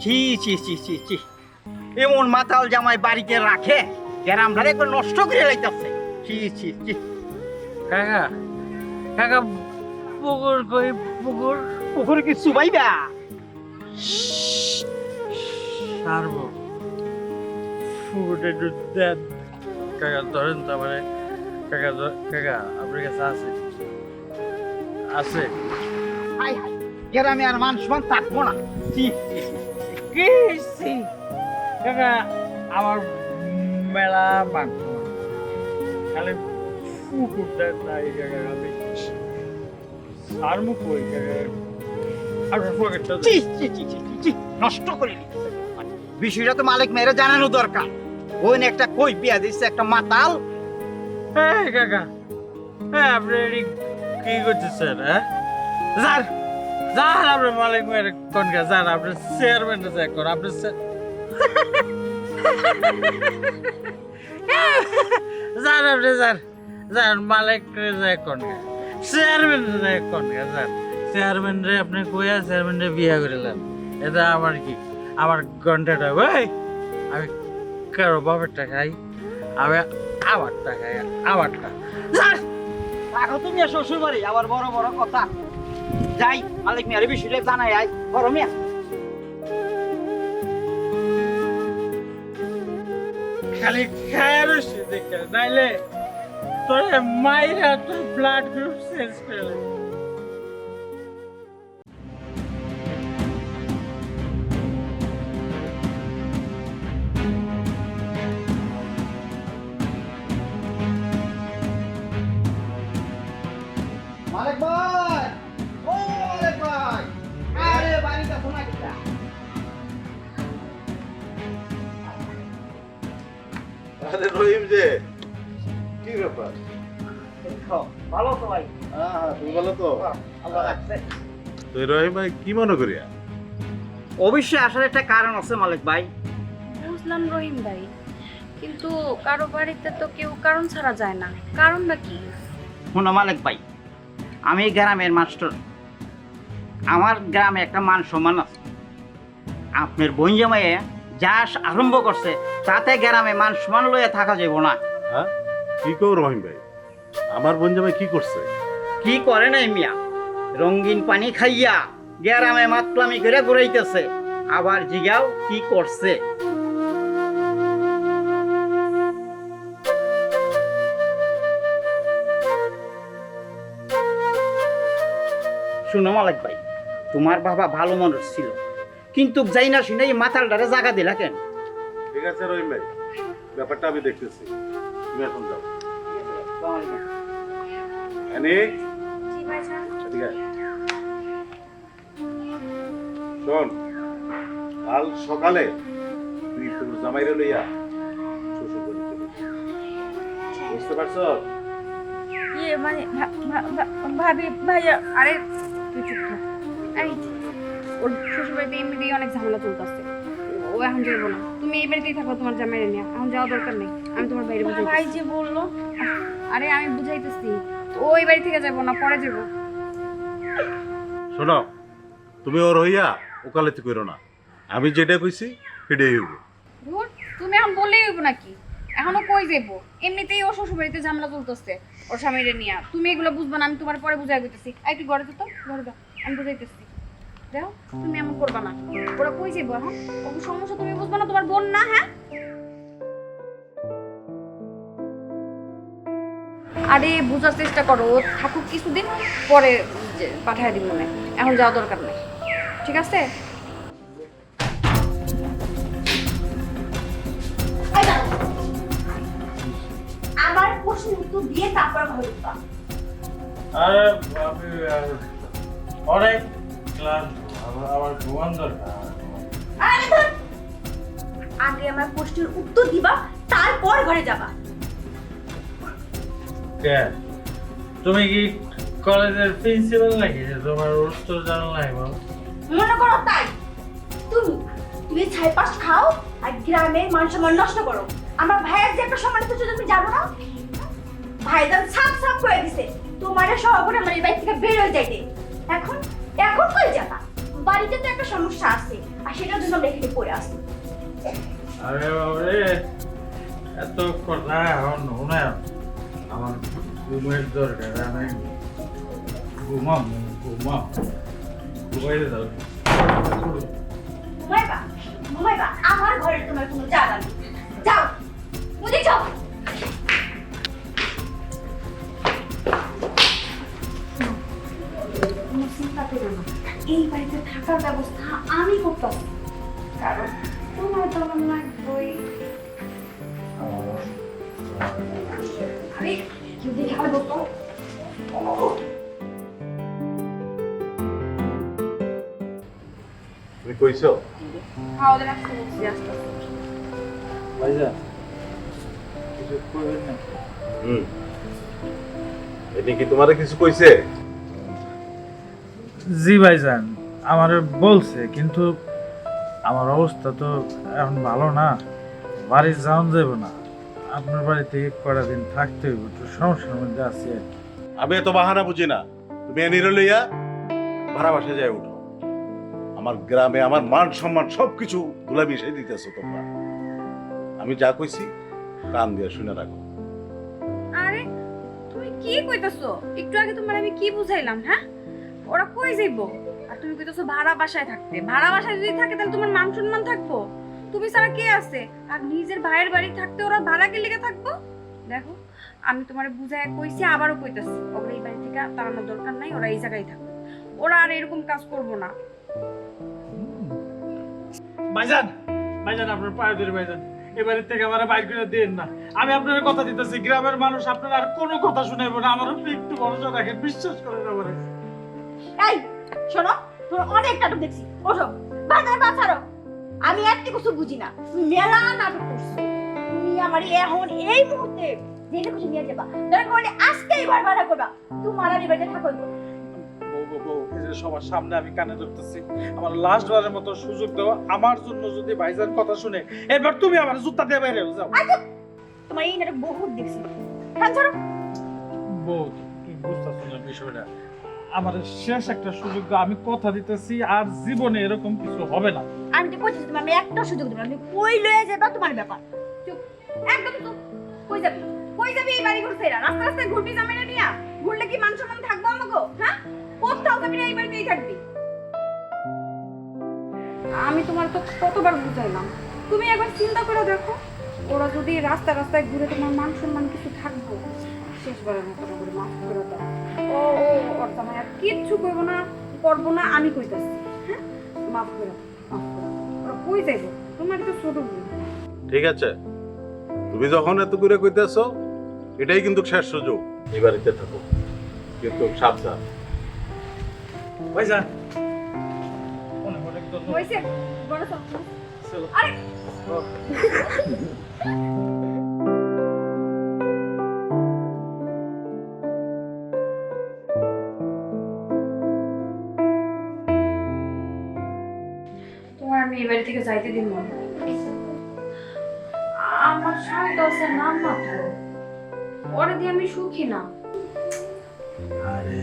ছি ছি ছি ছি ছি, এমন মাতাল জামাই বাড়িতে রাখে গ্রামটারে একবার নষ্ট করে লাইতেছে। ছি ছি ছি। কাকা কাকা পুকুর কই পুকুর পুকুরে কি চুবাইবা? সারবো পুকুরটা একটু দেন কাকা, ধরেন তো মানে কাকা কাকা আপনার কাছে আছে আছে হাই হাই, গ্রামে আর মান সম্মান থাকবো না। ছি ছি ছি। কি হইছে? কাকা আমার মেলা মাংস খালি পুকুরটা নাই কাকা, আমি সারমু কই কাকা, আপনার পকেটটা ছি ছি ছি ছি ছি, নষ্ট করে দিতেছে। বিষয়টা তো মালিক মেয়েরা জানানো দরকার। ওই না একটা কই বিয়া দিচ্ছে একটা মাতাল। হ্যাঁ কাকা, হ্যাঁ আপনি এটি কি করতেছেন? হ্যাঁ যান যান, আপনার মালিক মেয়ের কোন গা যান, আপনার চেয়ারম্যানটা চেক কর, আপনার যান আপনি যান যান, মালিক চেক কোন গা, চেয়ারম্যান চেক কোন গা যান, চেয়ারম্যান রে আপনি কইয়া চেয়ারম্যান রে বিয়া করিলেন, এটা আমার কি আমার ঘন্টাটা ভাই, আমি কারো বাপেরটা খাই, আমি আমারটা খাই আমারটা। রাখো তুমি শ্বশুর বাড়ি, আবার বড় বড় কথা। যাই মালিক মেয়ের বিষয়টা জানাই আই বড় মিয়া। খালি খায় রয়েছে দেখে, নাইলে তোর মাইরা তোর ব্লাড গ্রুপ চেঞ্জ করে দেবে। মালিক ভাই, ও মালিক ভাই, আরে বাড়িটা শোনা কিটা? আরে রহিম যে, কি ব্যাপার? ভালো তো ভাই। হ্যাঁ তুমি বলো তো। আল্লাহ রাখছে। তুই রহিম ভাই কি মনে করিয়া? অবশ্যই আসার একটা কারণ আছে মালিক ভাই। বুঝলাম রহিম ভাই, কিন্তু কারো বাড়িতে তো কেউ কারণ ছাড়া যায় না, কারণটা কি? শোনো মালিক ভাই, আমি গ্রামের মাস্টার, আমার গ্রামে একটা মান সম্মান আছে। আপনার বোন জামাইয়ে যা আরম্ভ করছে তাতে গ্রামে মান সম্মান লইয়া থাকা যাব না। হ্যাঁ কি কও রহিম ভাই, আমার বোন জামাই কি করছে? কি করে নাই মিয়া, রঙিন পানি খাইয়া গ্রামে মাতলামি করে ঘুরাইতেছে, আবার জিগাও কি করছে। শুনো মালিক ভাই, তোমার বাবা ভালো মানুষ ছিল, কিন্তু যাই না শুনে এই মাতালটারে জায়গা দিলা কেন? ঠিক আছে রহিম ভাই, ব্যাপারটা আমি দেখতেছি, তুমি এখন যাও। এনে এদিকে আয়। শোন, কাল সকালে তুই তোর জামাইরে লইয়া শ্বশুর বাড়ি চলে যাবি। বুঝতে পারছ? ইয়ে মানে ভাবি ভাইয়া, আরে তুই চুপ থাক। এই ওর শ্বশুরবাড়িতে এমনিতেই অনেক ঝামেলা চলতেছে, ও এখন যাবো না, তুমি এই বাড়িতেই থাকো তোমার জামাইরে নিয়ে, এখন যাওয়া দরকার নেই, আমি তোমার বাইরে বুঝাই। ভাই যে বললো, আরে আমি বুঝাইতেছি, ও এই বাড়ি থেকে যাবো না, পরে যাবো। শোনো, তুমি ওর হইয়া ওকালতি করো না, আমি যেটা কইছি সেটাই হইব। ধুর, তুমি এখন বললেই হইব নাকি? এখনো কই যাবো, এমনিতেই ও শ্বশুরবাড়িতে ঝামেলা চলতেছে ওর স্বামীরে নিয়ে, তুমি এগুলো বুঝবা না, আমি তোমার পরে বুঝাই দিতেছি। এই তুই ঘরে যেত, ঘরে যাও, আমি বুঝাইতেছি। দেখো তুমি এমন করবা না, ওরা কই যাবো এখন, ওর সমস্যা তুমি বুঝবা না, তোমার বোন না। হ্যাঁ আরে বুঝার চেষ্টা করো, ও থাকুক কিছুদিন, পরে পাঠায় দিব না, এখন যাওয়া দরকার নেই, ঠিক আছে? আমার প্রশ্নের উত্তর দিয়ে তারপর ঘরে ঢুকবা। আরে আমি অনেক ক্লান্ত, আমার ঘুমান দরকার। আরে ধুর, আগে আমার প্রশ্নের উত্তর দিবা, তারপর ঘরে যাবা। কে তুমি কি কলেজের প্রিন্সিপাল নাকি যে তোমার উত্তর জানা নাই? বল। মনে করো তাই, তুমি ছাই পাশ খাও আর গ্রামের মান সম্মান নষ্ট করো। আমার ভাইয়ের যে একটা সম্মানিত ছিল, তুমি জানো না? ভাইজান সাফ সাফ করে দিছে তোমার সহ করে আমার এই বাড়ি থেকে বের হয়ে যাইতে। এখন এখন কই যাবা? বাড়িতে তো একটা সমস্যা আছে, আর সেটার জন্য আমরা এখানে পড়ে আসি। আরে বাবারে, এত কথা এখন শুনে আমার ঘুমের দরকার। আমি ঘুমাইতে যাও। ঘুমাইবা ঘুমাইবা, আমার ঘরে তোমার কোনো জায়গা নেই। যাও বুঝে যাও। কোনো চিন্তা করো না, এই বাড়িতে থাকার ব্যবস্থা আমি করতাম, কারণ তোমার তো আমার লাগবেই। আরে কেউ দেখে আলো তো। তুমি কইছো? খাওয়া দাওয়া রাখতে বলছি আস্তে আস্তে। ভাইজান কিছু করবেন না? এটি কি তোমারে কিছু কইছে? জি ভাইজান, আমার বলছে, কিন্তু আমার অবস্থা তো এখন ভালো না, বাড়ি যাওয়া যাবে না। আপনার বাড়িতে কটা দিন থাকতে হইব, একটু সমস্যার মধ্যে আছি আর কি। আমি এত বাহানা বুঝি না। তুমি এনিরে লইয়া ভাড়া বাসায় যাই উঠো। আমার গ্রামে আমার মান সম্মান সবকিছু ধুলা মিশাই দিতেছো তোমরা। আমি যা কইছি কান দিয়ে শুনে রাখো। আরে তুমি কি কইতাছো? একটু আগে তোমার আমি কি বুঝাইলাম? হ্যাঁ, ওরা কই যাইবো? আর তুমি কইতাছো ভাড়া বাসায় থাকতে। ভাড়া বাসায় যদি থাকে তাহলে তোমার মান সম্মান থাকবো? তুমি ছাড়া কে আছে? আর নিজের ভাইয়ের বাড়ি থাকতে ওরা ভাড়া কে লিখে থাকবো? দেখো, আমি তোমারে বুঝায় কইছি, আবারও কইতাছি, ওরা এই বাড়ি থেকে তাড়ানোর দরকার নাই, ওরা এই জায়গায় থাকবে। ওরা আর এরকম কাজ করবো না। ভাইজান, ভাইজান আপনার পায়ে ধরে ভাইজান, এবারে থেকে আমার বাইর করে দিন না। আমি আপনার কথা দিতেছি, গ্রামের মানুষ আপনার আর কোনো কথা শুনাইবো না। আমার উপরে একটু ভরসা রাখেন, বিশ্বাস করেন আমারে। এই শোনো, তোমার অনেক নাটক দেখছি, ওঠো বাজার বাছারো। আমি একটি কিছু বুঝি না, তুমি মেলা নাটক করছো। তুমি আমার এখন এই মুহূর্তে যেটা কিছু নিয়ে যাবা, দরকার হলে আজকেই ভাড়া করবা। তোমার আর এবারে থাকো। সবার সামনে আমি কানে ধরতেছি, আমার লাস্ট বারের মতো সুযোগ দেওয়া। আমার জন্য যদি ভাইজান কথা শুনে, এবার তুমি আমার জুতা দিয়ে বাইরে যাও। তোমার এই নাটক বহুত দেখছি। হ্যাঁ ছাড়ো। বউ, তুমি বুঝতেছো না বিষয়টা। আমার শেষ একটা সুযোগ দাও, আমি কথা দিতেছি আর জীবনে এরকম কিছু হবে না। আমি তো কইছি তুমি, আমি একটা সুযোগ দেব, আমি কই লয়ে যাবা তোমার ব্যাপার। চুপ, একদম চুপ। কই যাবি? কই যাবি? এই বাড়ি ঘুরছে এরা, রাস্তা রাস্তায় ঘুরবি জামাইরা নিয়া? ঘুরলে কি মান সম্মান থাকবো আমাগো? হ্যাঁ, কোথাও যাবি না, এই বাড়িতেই থাকবি। আমি তোমার তো কতবার বুঝাইলাম, তুমি একবার চিন্তা করে দেখো, ওরা যদি রাস্তা রাস্তায় ঘুরে তোমার মান সম্মান কিছু থাকবো? শেষবারের মতো করে মাফ করে দাও। ও ও ওর জামাই আর কিচ্ছু করবো না, করবো না, আমি কইতাছি। হ্যাঁ, মাফ করে দাও, মাফ করে দাও। ওরা কই যাইবো? তোমার তো ছোট বোন। ঠিক আছে, তুমি যখন এত করে কইতেছো, এটাই কিন্তু শেষ সুযোগ। এই বাড়িতে থাকো, কিন্তু সাবধান। ভাইজান অনেক অনেক ধন্যবাদ। হইছে বড় সব। চলো। আরে তোমার আমি এই বাড়ি থেকে যাইতে দিব না। আমার স্বামী তো আছে নাম মাত্র, ওরা দিয়ে আমি সুখী না। আরে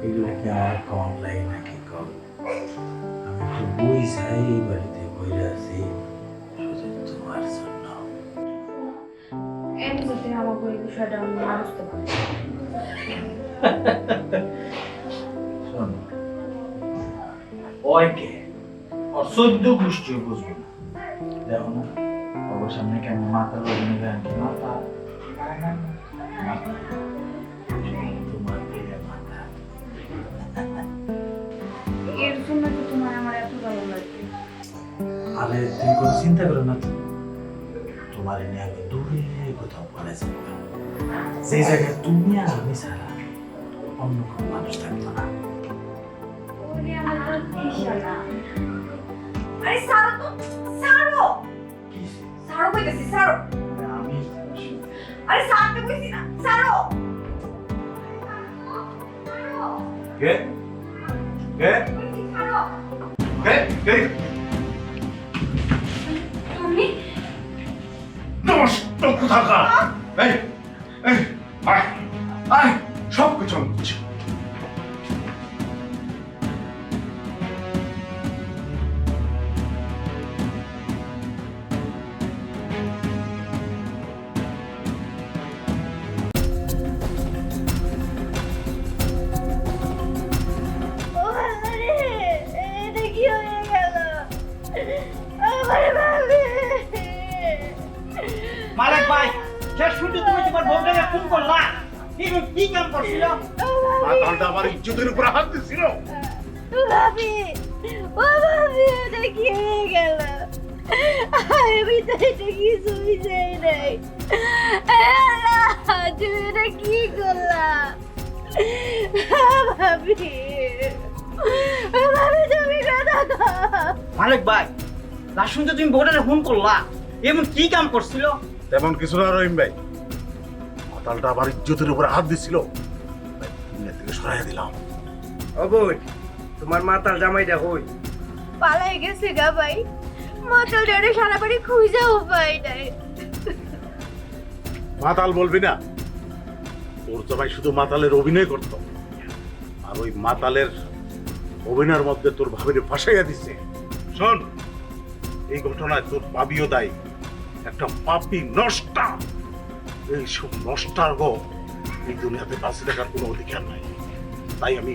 এগুলো কি আমার কম লাগে নাকি? কম আমি তো বুঝাই এই বাড়িতে বইরে আছি শুধু তোমার জন্য। এমনি যদি আমাকে এই বিষয়টা আমি না বুঝতে পারি। শোন, ওইকে ওর 14 গোষ্ঠীও বুঝবো না। দেখো না, ওর সামনে কেমন মাথা লগ্নে গান কি মাথা তোমার দিলে মাথা। এর জন্য তো তোমার আমার এত ভালো লাগে। আরে তুমি কোনো চিন্তা করো না তো, তোমার এনে আমি দূরে কোথাও পড়ে যাবো, সেই জায়গায় তুমি আর আমি ছাড়া অন্য কোনো মানুষ থাকতো না। ওরে আমার দিশা না। আরে ছাড়ো তো, ছাড়ো। ছাড়ো কইতেছি, ছাড়ো। আমি আরে ছাড়তে কইছি না, ছাড়ো। কে কে ছাড়ো। কে কে তুমি নষ্ট কোথাকার! এই এই আয় আয় সবকিছু আমি বুঝছি। ও আরে এটা কি হয়ে গেল আমার ভাবি মালিক ভাই শেষ শুনতে তুমি তোমার বউটাকে ফোন করলা কি কাম করছিল? মাতালটা আমার ইজ্জতের উপরে হাত দিছিল। ভাবি ও ভাবি এটা কি হয়ে গেল আমি তো এটা কিছুই চাই নাই আল্লাহ, তুমি এটা কি করলা ভাবি ভাবি তুমি কথা কও। মালিক ভাই লাস্ট শুনতে তুমি বউটাকে ফোন করলা এমন কি কাম করছিল? তেমন কিছু না রহিম ভাই, মাতালটা আমার ইজ্জতের উপরে হাত দিছিল, তাই দুনিয়া থেকে সরাইয়া দিলাম। ও বোন, তোমার মাতাল জামাইটা হই। পালাই গেছে গা ভাই, মাতাল ডেড়ে সারা বাড়ি খুঁজেও পাই নাই। মাতাল বলবি না, তোর জামাই শুধু মাতালের অভিনয় করত, আর ওই মাতালের অভিনয়ের মধ্যে তোর ভাবিরে ফাঁসাইয়া দিছে। শোন, এই ঘটনায় তোর ভাবিও দায়ী, একটা পাপী নষ্টা। এইসব নষ্টার গো এই দুনিয়াতে বাঁচে থাকার কোনো অধিকার নাই, তাই আমি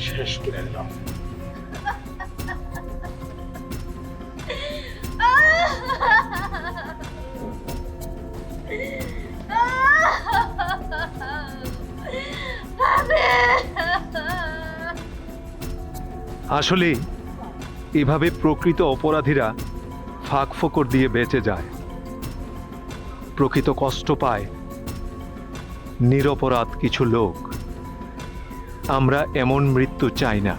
শেষ করে দিলাম। আসলে এভাবে প্রকৃত অপরাধীরা ফাঁক ফোকর দিয়ে বেঁচে যায়, প্রকৃত কষ্ট পায় নিরপরাধ কিছু লোক। আমরা এমন মৃত্যু চাই না।